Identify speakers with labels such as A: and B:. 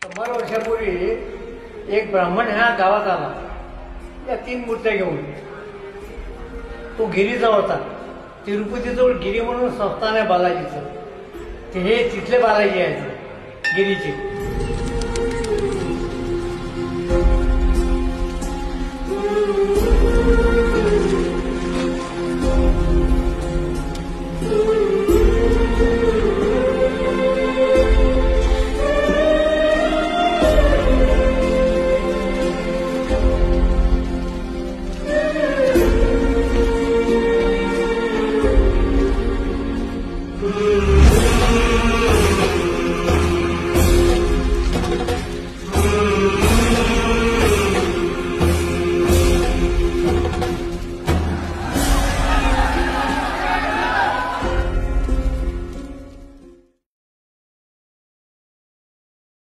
A: 100 वर्षापूर्वी एक ब्राह्मण ह्या गावात आला या 3 मूर्त्या घेऊन. तो गिरीचा होता. तिरुपतीजवळ गिरी म्हणून संस्थान आहे बालाजीचं. ते हे तिथले बालाजी आहेत गिरीचे.